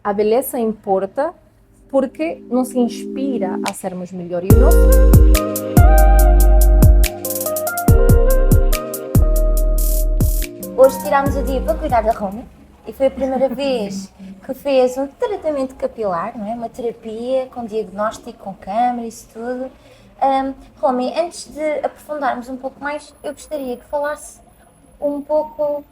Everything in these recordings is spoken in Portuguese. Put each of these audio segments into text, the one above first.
a beleza importa porque nos inspira a sermos melhores. E o nosso... Hoje tirámos o dia para cuidar da Romy e foi a primeira vez que fez um tratamento capilar, não é? Uma terapia com diagnóstico, com câmara, isso tudo. Romy, antes de aprofundarmos um pouco mais, eu gostaria que falasse um pouco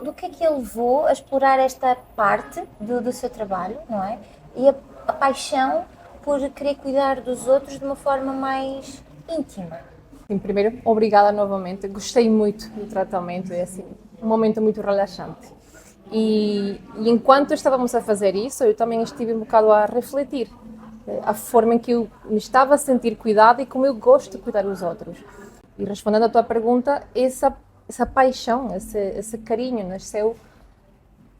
do que é que a levou a explorar esta parte do seu trabalho, não é? E a paixão por querer cuidar dos outros de uma forma mais íntima. Sim, primeiro, obrigada novamente. Gostei muito do tratamento, é assim, um momento muito relaxante. E enquanto estávamos a fazer isso, eu também estive um bocado a refletir a forma em que eu me estava a sentir cuidada e como eu gosto de cuidar dos outros. E respondendo à tua pergunta, essa paixão, esse carinho nasceu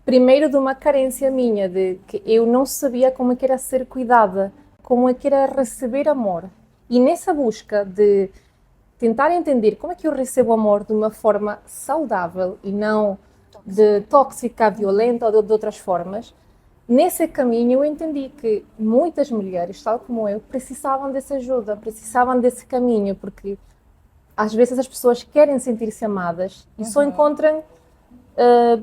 primeiro de uma carência minha, de que eu não sabia como é que era ser cuidada, como é que era receber amor. E nessa busca de tentar entender como é que eu recebo amor de uma forma saudável e não de tóxica, violenta ou de outras formas, nesse caminho eu entendi que muitas mulheres, tal como eu, precisavam dessa ajuda, precisavam desse caminho, porque às vezes as pessoas querem sentir-se amadas e só encontram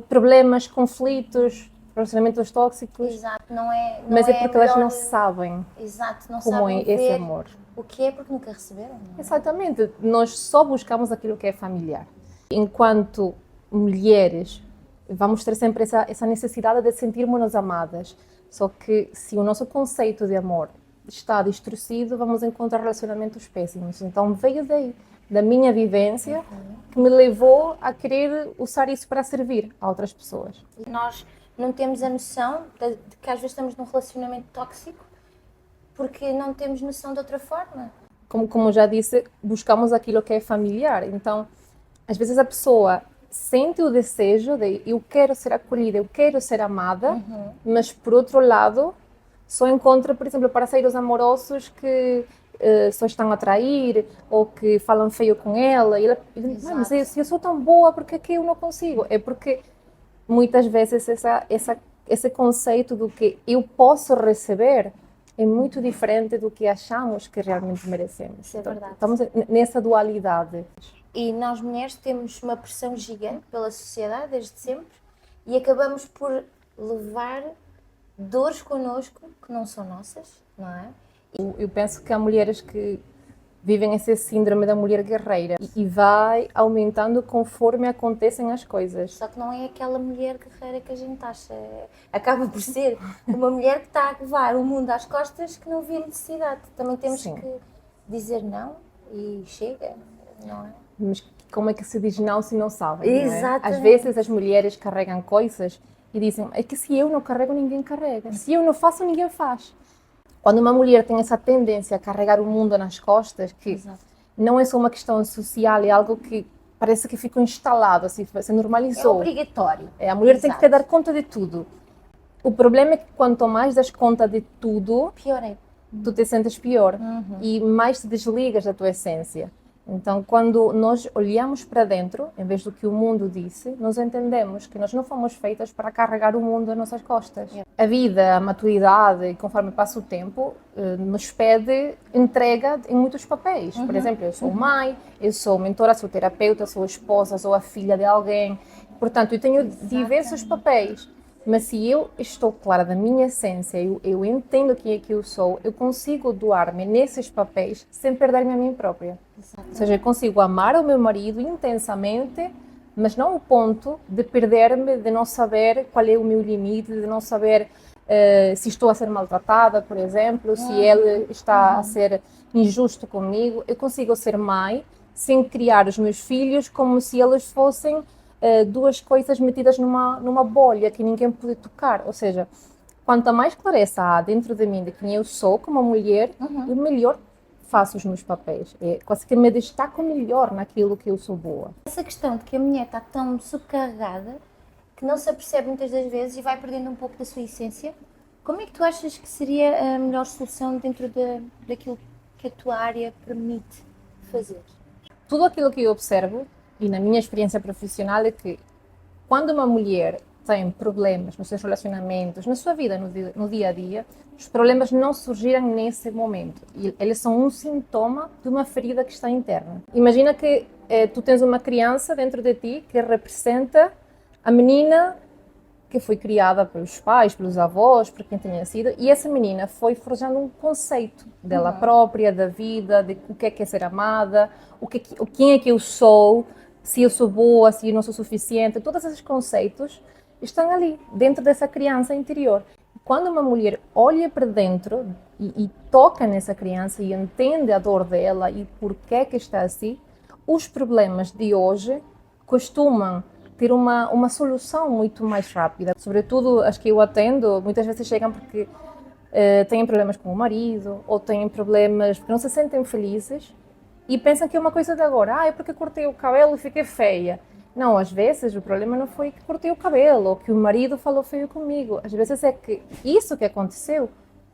problemas, conflitos, relacionamentos tóxicos. Exato, não é mas é porque melhor... elas não sabem Exato, não como sabem é esse ver amor. o que é porque nunca receberam. Não é? Exatamente, nós só buscamos aquilo que é familiar. Enquanto mulheres, vamos ter sempre essa necessidade de sentirmos-nos amadas. Só que se o nosso conceito de amor está distorcido, vamos encontrar relacionamentos péssimos. Então veio daí, da minha vivência, que me levou a querer usar isso para servir a outras pessoas. Nós não temos a noção de que às vezes estamos num relacionamento tóxico porque não temos noção de outra forma. Como já disse, buscamos aquilo que é familiar. Então, às vezes a pessoa sente o desejo de eu quero ser acolhida, eu quero ser amada, mas por outro lado só encontra, por exemplo, parceiros amorosos que só estão a trair ou que falam feio com ela. E ela diz, mas se eu sou tão boa, por que eu não consigo? É porque muitas vezes esse conceito do que eu posso receber é muito diferente do que achamos que realmente merecemos. Isso é verdade. Estamos nessa dualidade. E nós mulheres temos uma pressão gigante pela sociedade desde sempre e acabamos por levar dores connosco que não são nossas, não é? Eu penso que há mulheres que vivem esse síndrome da mulher guerreira e vai aumentando conforme acontecem as coisas. Só que não é aquela mulher guerreira que a gente acha. Acaba por ser uma mulher que está a levar o mundo às costas que não vê necessidade. Também temos que dizer não e chega, não é? Mas como é que se diz não se não sabem? Exatamente. Não é? Às vezes as mulheres carregam coisas e dizem, é que se eu não carrego, ninguém carrega. Se eu não faço, ninguém faz. Quando uma mulher tem essa tendência a carregar o mundo nas costas, que não é só uma questão social, é algo que parece que ficou instalado, assim, se normalizou. É obrigatório. A mulher tem que dar conta de tudo. O problema é que quanto mais das conta de tudo, pior é. Tu te sentes pior e mais te desligas da tua essência. Então, quando nós olhamos para dentro, em vez do que o mundo disse, nós entendemos que nós não fomos feitas para carregar o mundo nas nossas costas. A vida, a maturidade, conforme passa o tempo, nos pede entrega em muitos papéis. Por exemplo, eu sou mãe, eu sou mentora, sou terapeuta, sou esposa, sou a filha de alguém. Portanto, eu tenho diversos papéis. Mas se eu estou clara da minha essência, eu entendo quem é que eu sou, eu consigo doar-me nesses papéis sem perder-me a mim própria. Exatamente. Ou seja, eu consigo amar o meu marido intensamente, mas não ao ponto de perder-me, de não saber qual é o meu limite, de não saber se estou a ser maltratada, por exemplo, se ele está a ser injusto comigo. Eu consigo ser mãe sem criar os meus filhos como se eles fossem duas coisas metidas numa bolha que ninguém pode tocar. Ou seja, quanto mais clareza há dentro de mim de quem eu sou como mulher, eu melhor faço os meus papéis. Quase que me destaco melhor naquilo que eu sou boa. Essa questão de que a mulher está tão subcarregada que não se apercebe muitas das vezes e vai perdendo um pouco da sua essência, como é que tu achas que seria a melhor solução dentro daquilo que a tua área permite fazer? Tudo aquilo que eu observo, e na minha experiência profissional, é que quando uma mulher tem problemas nos seus relacionamentos, na sua vida, no dia a dia, os problemas não surgirem nesse momento. E eles são um sintoma de uma ferida que está interna. Imagina que tu tens uma criança dentro de ti que representa a menina que foi criada pelos pais, pelos avós, por quem tenha sido, e essa menina foi forjando um conceito dela própria, da vida, de o que é ser amada, quem é que eu sou, se eu sou boa, se eu não sou suficiente. Todos esses conceitos estão ali, dentro dessa criança interior. Quando uma mulher olha para dentro e toca nessa criança e entende a dor dela e por que está assim, os problemas de hoje costumam ter uma solução muito mais rápida. Sobretudo as que eu atendo, muitas vezes chegam porque têm problemas com o marido ou têm problemas porque não se sentem felizes e pensam que é uma coisa de agora. É porque cortei o cabelo e fiquei feia. Não, às vezes o problema não foi que cortei o cabelo ou que o marido falou feio comigo. Às vezes é que isso que aconteceu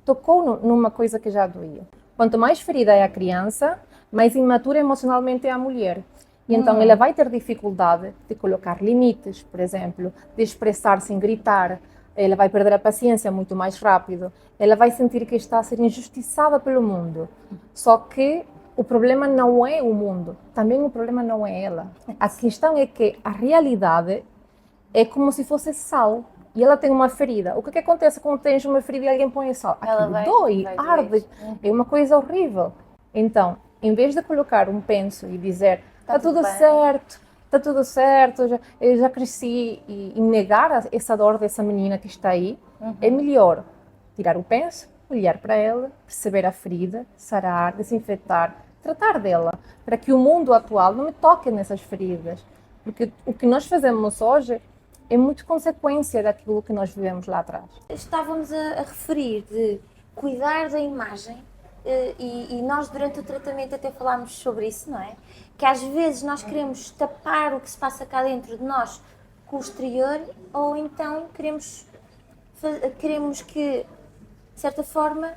tocou numa coisa que já doía. Quanto mais ferida é a criança, mais imatura emocionalmente é a mulher. E então ela vai ter dificuldade de colocar limites, por exemplo, de expressar sem gritar. Ela vai perder a paciência muito mais rápido. Ela vai sentir que está a ser injustiçada pelo mundo. Só que o problema não é o mundo, também o problema não é ela. A questão é que a realidade é como se fosse sal. E ela tem uma ferida. O que acontece quando tens uma ferida e alguém põe sal? Aquilo dói, arde, é uma coisa horrível. Então, em vez de colocar um penso e dizer está tudo certo, eu já cresci, e negar essa dor dessa menina que está aí, é melhor tirar o penso, olhar para ela, perceber a ferida, sarar, desinfetar, tratar dela, para que o mundo atual não me toque nessas feridas. Porque o que nós fazemos hoje é muito consequência daquilo que nós vivemos lá atrás. Estávamos a referir de cuidar da imagem. E nós durante o tratamento até falámos sobre isso, não é? Que às vezes nós queremos tapar o que se passa cá dentro de nós com o exterior, ou então queremos que, de certa forma,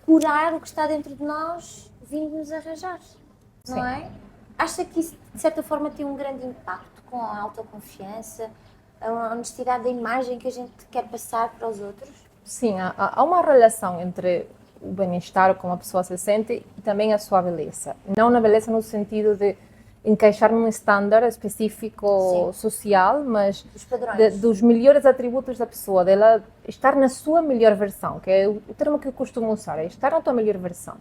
curar o que está dentro de nós vindo-nos arranjar, não é? Acha que isso, de certa forma, tem um grande impacto com a autoconfiança, a honestidade da imagem que a gente quer passar para os outros? Sim, há uma relação entre o bem-estar, como a pessoa se sente, e também a sua beleza. Não na beleza no sentido de encaixar num estándar específico social, mas dos melhores atributos da pessoa, dela estar na sua melhor versão, que é o termo que eu costumo usar, é estar na tua melhor versão.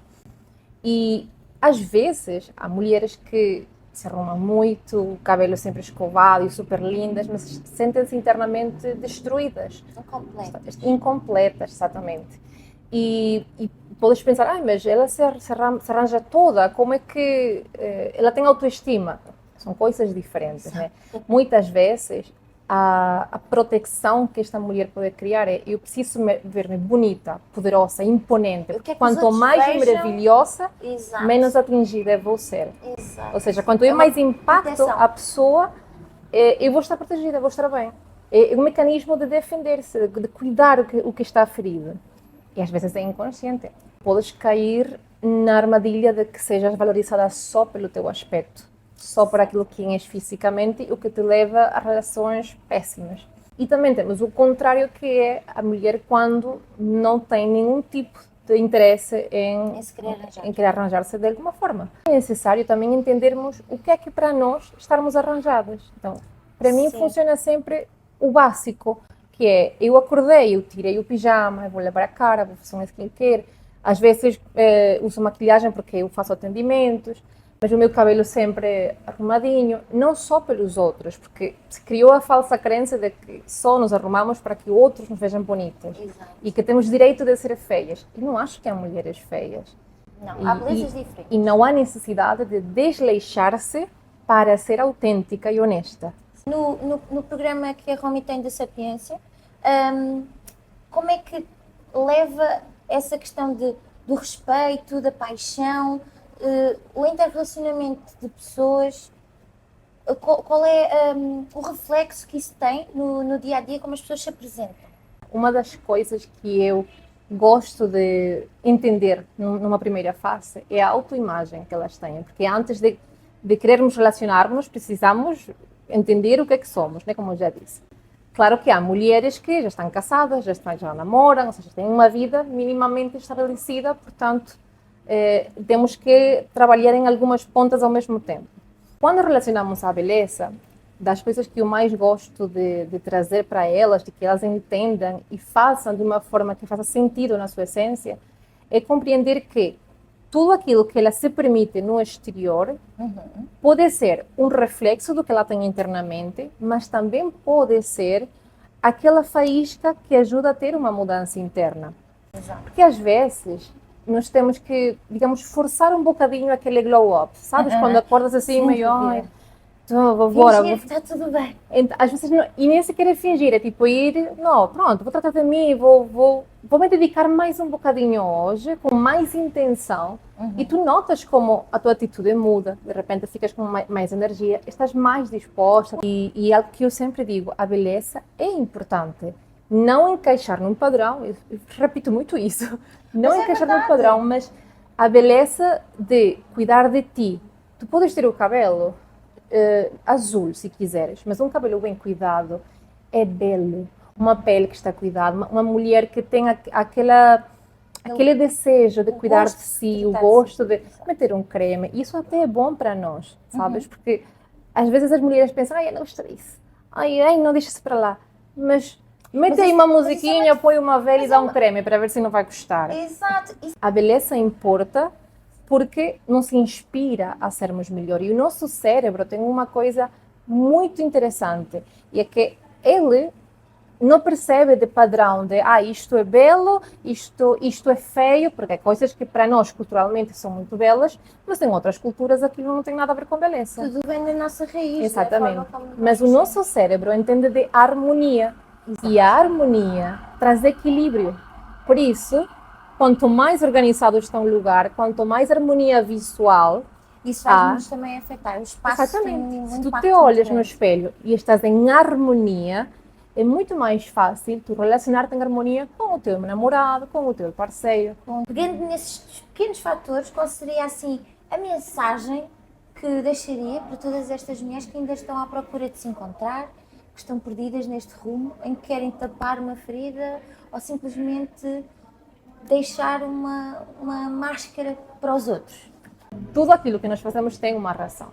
E às vezes há mulheres que se arrumam muito, o cabelo sempre escovado e super lindas, mas sentem-se internamente destruídas. Incompletas, exatamente. E podes pensar, mas ela se arranja toda, como é que ela tem autoestima? São coisas diferentes, né? Muitas vezes a proteção que esta mulher pode criar é: eu preciso ver-me bonita, poderosa, imponente. Quanto mais maravilhosa, menos atingida vou ser. Exato. Ou seja, quanto eu mais impacto a pessoa, eu vou estar protegida, vou estar bem. É um mecanismo de defender-se, de cuidar o que está ferido. E às vezes é inconsciente. Podes cair na armadilha de que sejas valorizada só pelo teu aspecto, só por aquilo que és fisicamente, o que te leva a relações péssimas. E também temos o contrário, que é a mulher quando não tem nenhum tipo de interesse em querer arranjar-se de alguma forma. É necessário também entendermos o que é que para nós estarmos arranjadas. Então, para mim funciona sempre o básico, que é: eu acordei, eu tirei o pijama, eu vou lavar a cara, vou fazer um skincare. Às vezes uso maquilhagem porque eu faço atendimentos, mas o meu cabelo sempre arrumadinho, não só pelos outros, porque se criou a falsa crença de que só nos arrumamos para que outros nos vejam bonitas. Exato. E que temos direito de ser feias. E não acho que há mulheres feias. Não, há belezas diferentes. E não há necessidade de desleixar-se para ser autêntica e honesta. No programa que a Romy tem da Sapiência, como é que leva essa questão do respeito, da paixão, o interrelacionamento de pessoas, qual é o reflexo que isso tem no dia a dia, como as pessoas se apresentam? Uma das coisas que eu gosto de entender numa primeira fase é a autoimagem que elas têm, porque antes de querermos relacionar-nos, precisamos entender o que é que somos, né? Como eu já disse. Claro que há mulheres que já estão casadas, já namoram, ou seja, têm uma vida minimamente estabelecida, portanto, temos que trabalhar em algumas pontas ao mesmo tempo. Quando relacionamos a beleza, das coisas que eu mais gosto de trazer para elas, de que elas entendam e façam de uma forma que faça sentido na sua essência, é compreender que tudo aquilo que ela se permite no exterior pode ser um reflexo do que ela tem internamente, mas também pode ser aquela faísca que ajuda a ter uma mudança interna. Exato. Porque às vezes nós temos que, digamos, forçar um bocadinho aquele glow up, sabes? Quando acordas assim, meio, ai, vou embora. Fingir que está tudo bem. Às vezes, não, e nem sequer é fingir, é tipo ir, não, pronto, vou tratar de mim, vou me dedicar mais um bocadinho hoje, com mais intenção, e tu notas como a tua atitude muda, de repente ficas com mais energia, estás mais disposta, e algo que eu sempre digo, a beleza é importante, não encaixar num padrão, eu repito muito isso, não Mas encaixar é num padrão, mas a beleza de cuidar de ti. Tu podes ter o cabelo azul, se quiseres, mas um cabelo bem cuidado é belo. Uma pele que está cuidada, uma mulher que tem aquele desejo de cuidar de si, o gosto de meter um creme, isso até é bom para nós, sabes? Porque às vezes as mulheres pensam, ai, eu não gosto disso, ai, não deixa-se para lá, mas mete aí uma musiquinha, põe uma vela e dá um creme para ver se não vai gostar. Exato. A beleza importa porque nos inspira a sermos melhor. E o nosso cérebro tem uma coisa muito interessante, e é que ele não percebe de padrão de isto é belo, isto é feio, porque é coisas que para nós culturalmente são muito belas, mas em outras culturas aquilo não tem nada a ver com beleza. Tudo vem da nossa raiz. Exatamente. Mas o nosso cérebro entende de harmonia. E a harmonia traz equilíbrio. Por isso, quanto mais organizado está um lugar, quanto mais harmonia visual, isso faz-nos também afetar o espaço. Exatamente. Se tu te olhas no espelho e estás em harmonia, é muito mais fácil tu relacionar-te em harmonia com o teu namorado, com o teu parceiro. Pegando nesses pequenos fatores, qual seria assim a mensagem que deixaria para todas estas mulheres que ainda estão à procura de se encontrar, que estão perdidas neste rumo, em que querem tapar uma ferida ou simplesmente deixar uma máscara para os outros? Tudo aquilo que nós fazemos tem uma razão.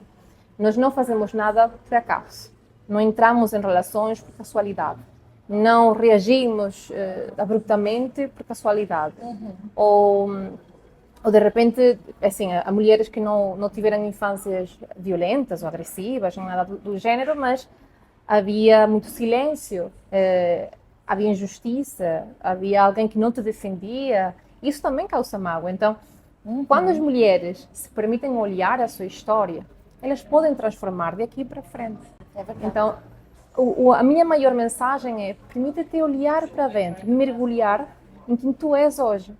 Nós não fazemos nada por acaso. Não entramos em relações por casualidade. Não reagimos abruptamente por casualidade. Ou de repente, assim, há mulheres que não tiveram infâncias violentas ou agressivas, não nada do gênero, mas havia muito silêncio, havia injustiça, havia alguém que não te defendia. Isso também causa mágoa. Então, quando as mulheres se permitem olhar a sua história, elas podem transformar daqui para frente. Então, a minha maior mensagem é: permite-te olhar para dentro, mergulhar em quem tu és hoje.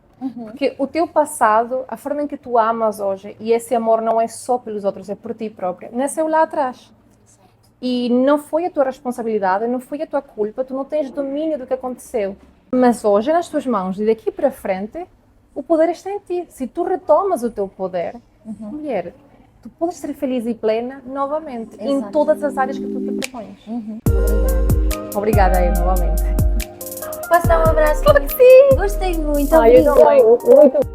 Porque o teu passado, a forma em que tu amas hoje, e esse amor não é só pelos outros, é por ti própria, nasceu lá atrás. E não foi a tua responsabilidade, não foi a tua culpa, tu não tens domínio do que aconteceu. Mas hoje, nas tuas mãos, e daqui para frente, o poder está em ti. Se tu retomas o teu poder, mulher, tu podes ser feliz e plena novamente, em todas as áreas que tu te propões. Obrigada aí, novamente. Posso dar um abraço? Claro que sim! Gostei muito, Eu também. Muito